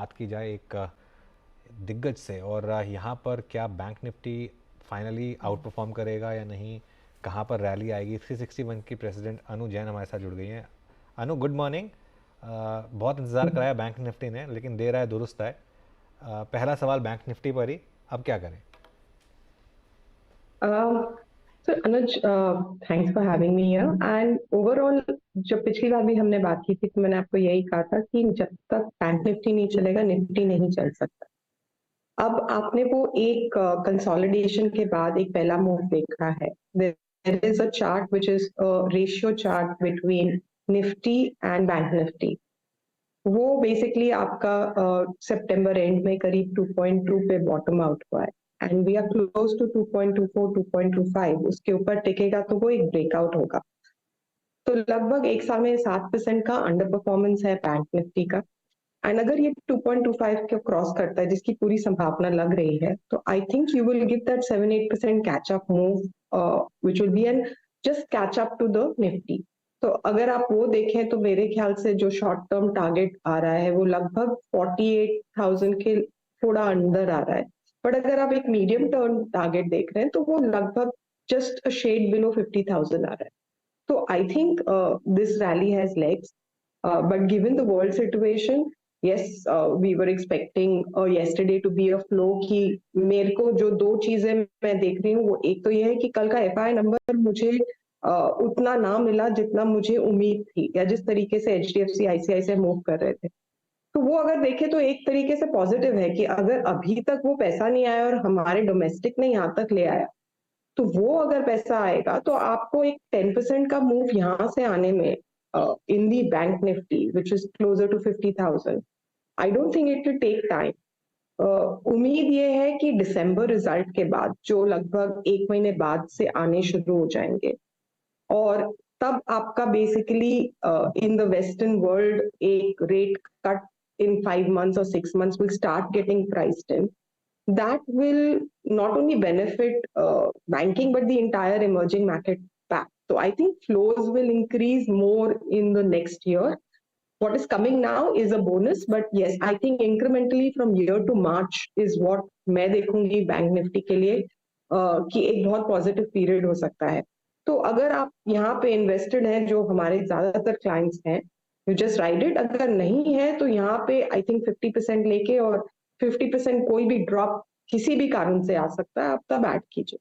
बात की जाए एक दिग्गज से, और यहाँ पर क्या bank Nifty finally out perform करेगा या नहीं, कहाँ पर रैली आएगी। 361 की प्रेसिडेंट अनु जैन हमारे साथ जुड़ गई हैं। अनु, गुड मॉर्निंग। बहुत इंतज़ार कराया बैंक निफ्टी ने, लेकिन देर आए दुरुस्त आए। पहला सवाल बैंक निफ्टी पर ही, अब क्या करें। So Anuj, thanks for having me here. And overall, जब पिछली बार भी हमने बात की थी तो मैंने आपको यही कहा था कि जब तक बैंक निफ्टी नहीं चलेगा निफ्टी नहीं चल सकता। अब आपने वो एक कंसोलिडेशन के बाद एक पहला मूव देखा है। There is a chart which is a ratio chart between Nifty and bank Nifty. वो बेसिकली आपका सितंबर एंड में करीब 2.2 पे बॉटम आउट हुआ है and we are close to 2.24 2.25। उसके ऊपर टिकेगा तो वो एक ब्रेकआउट होगा। तो लगभग एक साल में 7% का अंडर परफॉर्मेंस है बैंक निफ्टी का। एंड अगर ये 2.25 को क्रॉस करता है, जिसकी पूरी संभावना लग रही है, तो I think you will give that 7-8% catch up move which will be an just catch up to the Nifty. तो अगर आप वो देखें तो मेरे ख्याल से जो शॉर्ट टर्म टारगेट आ रहा है वो लगभग 48,000 के थोड़ा अंदर आ रहा है। बट अगर आप एक मीडियम टर्म टारगेट देख रहे हैं तो वो लगभग जस्ट अ शेड बिलो 50,000 आ रहा है। So I think this rally has legs, but given the world situation, yes, we were expecting yesterday to be a flow कि मेरे को जो दो चीजें मैं देख रही हूँ वो एक तो ये है कि कल का एफआई नंबर मुझे उतना ना मिला जितना मुझे उम्मीद थी, या जिस तरीके से एचडीएफसी आईसीआईसीआई मूव कर रहे थे। तो वो अगर देखें तो एक तरीके से पॉजिटिव है कि अगर अभी तक वो पैसा नहीं आया और हमारे डोमेस्टिक ने यहाँ तक ले आया, तो वो अगर पैसा आएगा तो आपको एक 10% का मूव यहाँ से आने में in the bank Nifty which is closer to 50,000, I don't think it will take time. उम्मीद ये है कि दिसंबर रिजल्ट के बाद जो लगभग एक महीने बाद से आने शुरू हो जाएंगे, और तब आपका basically in the western world एक rate cut in 5 months or 6 months will start getting priced in. That will not only benefit banking but the entire emerging market back. So I think flows will increase more in the next year. What is coming now is a bonus, but yes, I think incrementally from year to March is what मैं देखूंगी bank Nifty के लिए कि एक बहुत positive period हो सकता है। तो अगर आप यहाँ पे इन्वेस्टेड हैं, जो हमारे ज्यादातर क्लाइंट्स हैं, यू जस्ट राइड इट। अगर नहीं है तो यहाँ पे आई थिंक 50% लेके, और 50% कोई भी ड्रॉप किसी भी कारण से आ सकता है, आप तब ऐड कीजिए।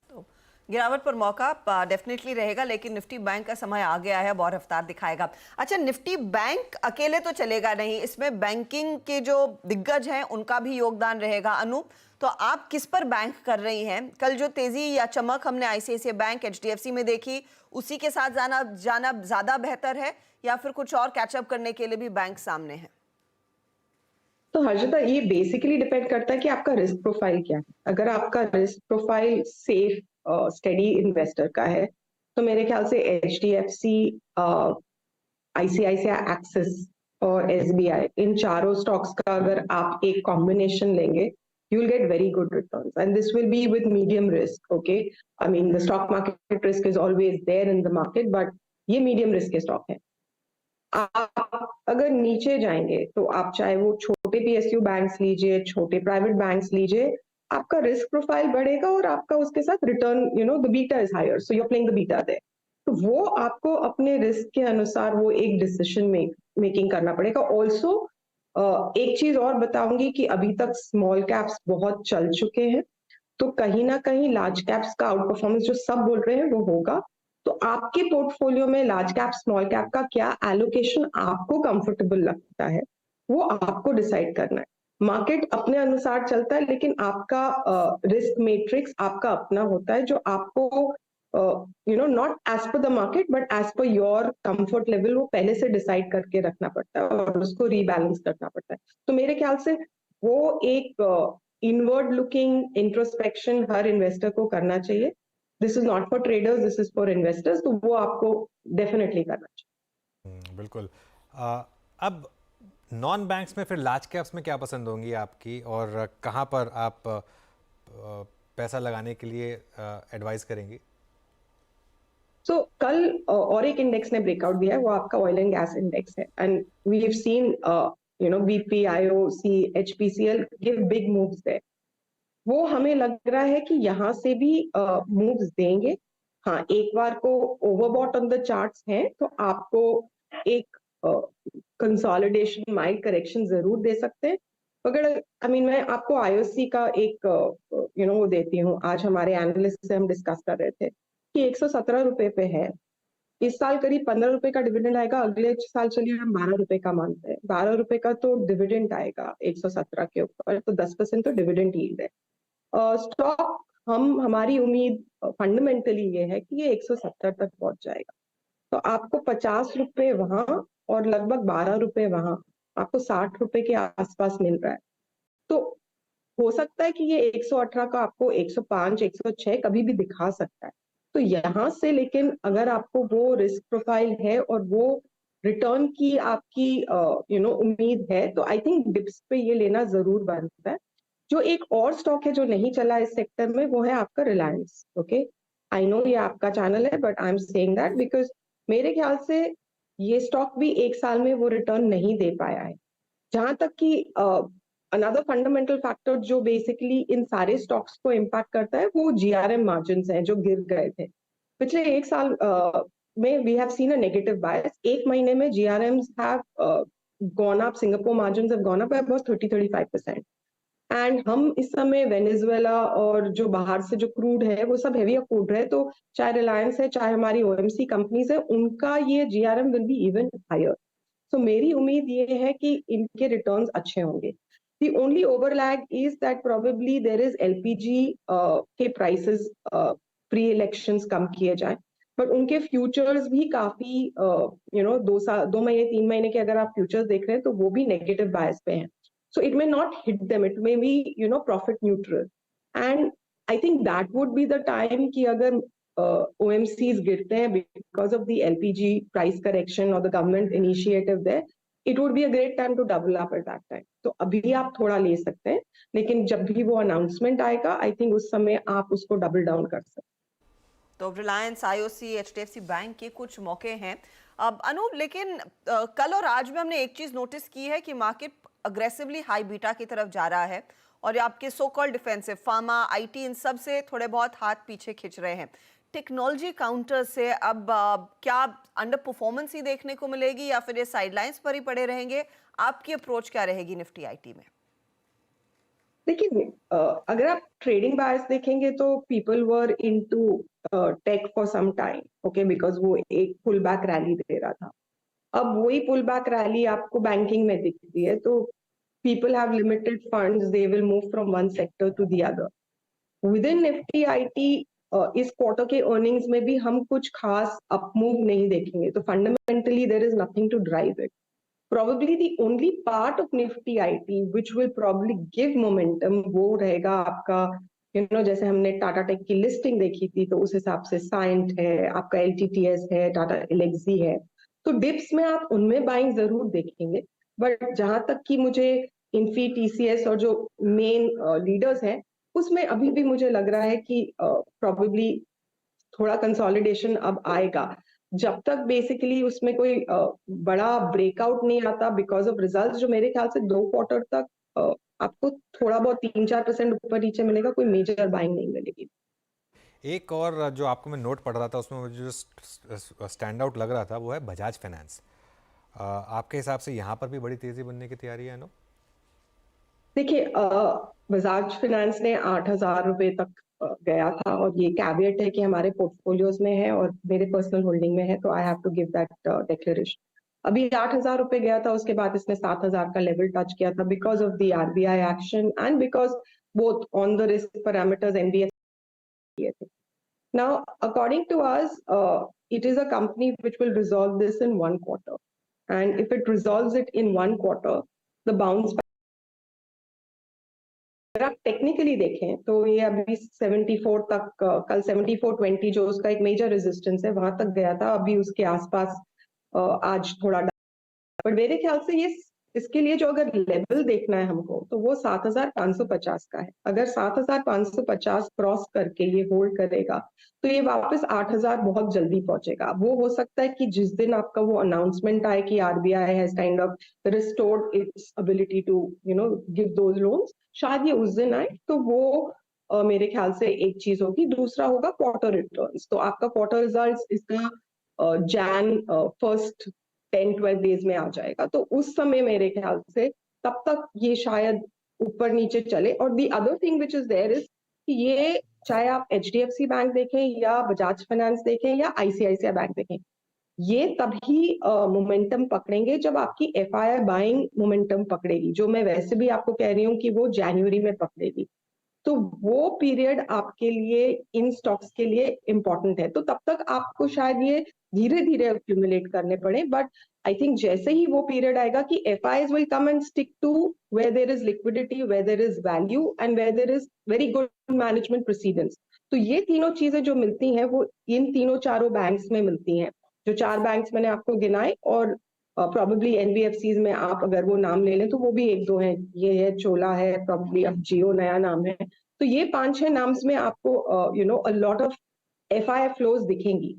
तो गिरावट पर मौका डेफिनेटली रहेगा, लेकिन निफ्टी बैंक का समय आ गया है, अब और रफ्तार दिखाएगा। अच्छा, निफ्टी बैंक अकेले तो चलेगा नहीं, इसमें बैंकिंग के जो दिग्गज हैं उनका भी योगदान रहेगा। अनु, तो आप किस पर बैंक कर रही हैं? कल जो तेजी या चमक हमने आईसीआईसीआई बैंक, एचडीएफसी में देखी, उसी के साथ जाना ज्यादा बेहतर है, या फिर कुछ और कैचअप करने के लिए भी बैंक सामने है? तो हर्षिता, ये बेसिकली डिपेंड करता है कि आपका रिस्क प्रोफाइल क्या है। अगर आपका risk profile safe steady investor का है तो मेरे ख्याल से एचडीएफसी, आईसीआईसीआई, एक्सिस और एसबीआई, इन चारों स्टॉक्स का अगर आप एक कॉम्बिनेशन लेंगे, you will get very good returns, and this will be with medium risk. Okay, I mean the stock market risk is always there in the market, but ये medium risk के stock है। आप अगर नीचे जाएंगे तो आप चाहे वो छोटे पीएसयू बैंक्स लीजिए, छोटे प्राइवेट बैंक्स लीजिए, आपका रिस्क प्रोफाइल बढ़ेगा और आपका उसके साथ return, you know, the beta is higher, so you are playing the beta there. तो वो आपको अपने रिस्क के अनुसार वो एक डिसीजन मेकिंग करना पड़ेगा। ऑल्सो एक चीज और बताऊंगी कि अभी तक स्मॉल कैप्स बहुत चल चुके हैं, तो कहीं ना कहीं लार्ज कैप्स का आउट परफॉर्मेंस जो सब बोल रहे हैं वो होगा। तो आपके पोर्टफोलियो में लार्ज कैप स्मॉल कैप का क्या एलोकेशन आपको कंफर्टेबल लगता है, वो आपको डिसाइड करना है। मार्केट अपने अनुसार चलता है, लेकिन आपका रिस्क मैट्रिक्स आपका अपना होता है, जो आपको you know, not as per the market but as per your comfort level, वो पहले से डिसाइड करके रखना पड़ता है और उसको रीबैलेंस करना पड़ता है। तो मेरे ख्याल से वो एक इनवर्ड लुकिंग इंट्रोस्पेक्शन हर इन्वेस्टर को करना चाहिए। This is not for traders, this is for investors, तो वो आपको डेफिनेटली करना चाहिए। बिल्कुल। अब नॉन बैंक्स में फिर लार्ज कैप्स में क्या पसंद होंगी आपकी, और कहाँ पर आप पैसा लगाने के लिए एडवाइस करेंगी? सो कल और एक इंडेक्स ने ब्रेकआउट दिया है, वो आपका ऑयल एंड गैस इंडेक्स है, and we have seen BP, IOC, HPCL give big moves there. वो हमें लग रहा है कि यहाँ से भी मूव्स देंगे। हाँ, एक बार को ओवरबॉट ऑन द चार्ट्स हैं तो आपको एक कंसोलिडेशन, माइल्ड करेक्शन जरूर दे सकते हैं। अगर मैं आपको IOC का एक वो देती हूँ। आज हमारे एनालिस्ट से हम डिस्कस कर रहे थे कि 117 रुपए पे है। इस साल करीब 15 रुपए का डिविडेंड आएगा, अगले साल चलिए हम 12 रुपए का मानते हैं, 12 रुपए का तो डिविडेंड आएगा 117 के ऊपर, तो 10% तो डिविडेंड यील्ड है। स्टॉक हमारी उम्मीद फंडामेंटली ये है कि ये 170 तक पहुंच जाएगा। तो आपको 50 रुपए वहां और लगभग 12 रुपए वहां, आपको 60 रुपए के आसपास मिल रहा है। तो हो सकता है कि ये 118 का आपको 105, 106 कभी भी दिखा सकता है। तो यहाँ से लेकिन अगर आपको वो रिस्क प्रोफाइल है और वो रिटर्न की आपकी उम्मीद है, तो आई थिंक डिप्स पे ये लेना जरूर बनता है। जो एक और स्टॉक है जो नहीं चला इस सेक्टर में, वो है आपका रिलायंस। ओके, आई नो ये आपका चैनल है, but I am saying that because मेरे ख्याल से ये स्टॉक भी एक साल में वो रिटर्न नहीं दे पाया है। जहां तक कि अनदर फंडामेंटल फैक्टर जो बेसिकली इन सारे स्टॉक्स को इम्पैक्ट करता है, वो GRM मार्जिन्स हैं जो गिर गए थे पिछले एक साल में। We have seen a negative bias. एक महीने में GRMs have gone up, Singapore margins have gone up by about 30-35%। And हम इस समय वेनेजुएला और जो बाहर से जो क्रूड है वो सब हेवी क्रूड है, तो चाहे रिलायंस है चाहे हमारी OMC कंपनीज है, उनका ये GRM will be even higher. तो मेरी उम्मीद ये है कि इनके रिटर्न्स अच्छे होंगे। The only overlag is that probably there is LPG के prices प्री इलेक्शंस कम किए जाए, बट उनके फ्यूचर्स भी काफी 2 महीने 3 महीने के अगर आप फ्यूचर्स देख रहे हैं तो वो भी नेगेटिव बायस पे हैं। So it may not hit them, it may be profit neutral, and I think that would be the time कि अगर OMCs गिरते हैं because of the LPG price correction or the government initiative there, it would be a great time to double up at that time. तो अभी आप थोड़ा ले सकते हैं, लेकिन जब भी वो अनाउंसमेंट आएगा आई थिंक उस समय आप उसको डबल डाउन कर सकते हैं। तो रिलायंस, IOC, HDFC बैंक के कुछ मौके हैं। अब अनूप, लेकिन कल और आज में हमने एक चीज नोटिस की है कि मार्केट अग्रेसिवली हाई बीटा की तरफ जा रहा है और आपके so called defensive pharma, IT, इन सब से थोड़े बहुत हाथ पीछे खिंच रहे हैं। टेक्नोलॉजी काउंटर से अब क्या अंडर परफॉर्मेंस ही देखने को मिलेगी या फिर ये साइडलाइंस पर ही पड़े रहेंगे? आपकी अप्रोच क्या रहेगी निफ्टी IT में? देखिए, अगर आप ट्रेडिंग बायस देखेंगे तो people were into tech for some time, okay, because वो एक पुल बैक रैली दे रहा था। अब वही पुल बैक रैली आपको बैंकिंग में दिखती है, तो people have limited funds, they will move from one sector to the other. Within Nifty IT इस क्वार्टर के अर्निंग्स में भी हम कुछ खास अप मूव नहीं देखेंगे, तो fundamentally there is nothing to drive it. Probably the only part of Nifty IT which will probably give momentum वो रहेगा आपका जैसे हमने टाटा टेक की लिस्टिंग देखी थी तो उस हिसाब से साइंट है, आपका LTTS है, टाटा एलेक्सी है, तो डिप्स में आप उनमें बाइंग जरूर देखेंगे। बट जहां तक कि मुझे इन्फी, TCS और जो मेन लीडर्स हैं उसमें अभी भी मुझे लग रहा है कि प्रोबेबली थोड़ा कंसोलिडेशन अब आएगा, जब तक बेसिकली उसमें कोई बड़ा ब्रेकआउट नहीं आता बिकॉज ऑफ रिजल्ट्स, जो मेरे ख्याल से 2 क्वार्टर तक आपको थोड़ा बहुत 3-4% ऊपर नीचे मिलेगा, कोई मेजर बाइंग नहीं मिलेगी। एक और जो आपको मैं नोट पढ़ रहा था उसमें मुझे जो स्टैंड आउट लग रहा था वो है बजाज फाइनेंस। आपके हिसाब से यहाँ पर भी बड़ी तेजी बनने की तैयारी है? नो, देखिए, बजाज फाइनेंस ने 8,000 रुपए तक गया था और ये कैविएट है कि हमारे पोर्टफोलियोज में है और मेरे पर्सनल होल्डिंग में है, तो I have to give that declaration. अभी 8,000 रुपए गया था, उसके बाद इसने 7,000 का लेवल टच किया था because of the RBI action and because both on the risk parameters NBFC किए थे। Now according to us it is a company which will resolve this in 1 quarter, and if it resolves it in 1 quarter, the bounce back, अगर आप technically देखें तो ये अभी 74 तक, कल 74.20 जो उसका एक मेजर रेजिस्टेंस है वहां तक गया था, अभी उसके आसपास आज थोड़ा, बट मेरे ख्याल से ये इसके लिए जो अगर लेवल देखना है हमको तो वो 7,550 का है। अगर 7,550 क्रॉस करके ये होल्ड करेगा तो ये वापस 8,000 बहुत जल्दी पहुंचेगा। वो हो सकता है कि जिस दिन आपका वो अनाउंसमेंट आए कि RBI has kind of restored its ability to give those loans, शायद ये उस दिन आए। तो वो मेरे ख्याल से एक चीज होगी। दूसरा होगा क्वार्टर रिटर्न्स। तो आपका क्वार्टर रिजल्ट्स इसका जैन फर्स्ट 10-12 डेज में आ जाएगा। तो उस समय मेरे ख्याल से तब तक ये शायद ऊपर नीचे चले। और the other thing which is there is कि ये चाहे आप एचडीएफसी बैंक देखें या बजाज फाइनेंस देखें या आईसीआईसीआई बैंक देखें, ये तभी मोमेंटम पकड़ेंगे जब आपकी एफआईआई बाइंग मोमेंटम पकड़ेगी, जो मैं वैसे भी आपको कह रही हूँ कि वो जनवरी में पकड़ेगी। तो वो पीरियड आपके लिए इन स्टॉक्स के लिए इंपॉर्टेंट है। तो तब तक आपको शायद ये धीरे धीरे अक्यूमुलेट करने पड़े। बट आई थिंक जैसे ही वो पीरियड आएगा कि FIs will come and stick to where there is liquidity, where there is value and where there is very good management precedence. तो ये तीनों चीजें जो मिलती हैं वो इन तीनों चारों बैंक्स में मिलती हैं। जो 4 बैंक्स मैंने आपको गिनाए, और प्रोबेबली एनबीएफसीज में आप अगर वो नाम ले लें तो वो भी 1-2 हैं। ये है चोला है, प्रोबेबली अब जियो नया नाम है। तो ये 5-6 नाम्स में आपको a lot of FI flows दिखेंगी।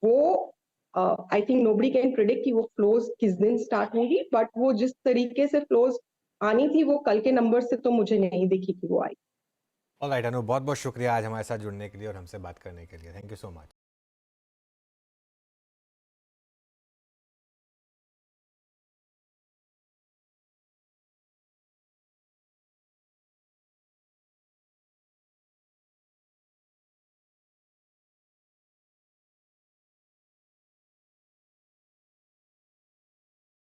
वो I think nobody can predict कि वो फ्लोज किस दिन स्टार्ट होंगी, बट वो जिस तरीके से फ्लोज आनी थी वो कल के नंबर से तो मुझे नहीं दिखी कि वो आई। ऑलराइट अनु, बहुत बहुत शुक्रिया आज हमारे साथ जुड़ने के लिए और हमसे बात करने के लिए। Thank you so much.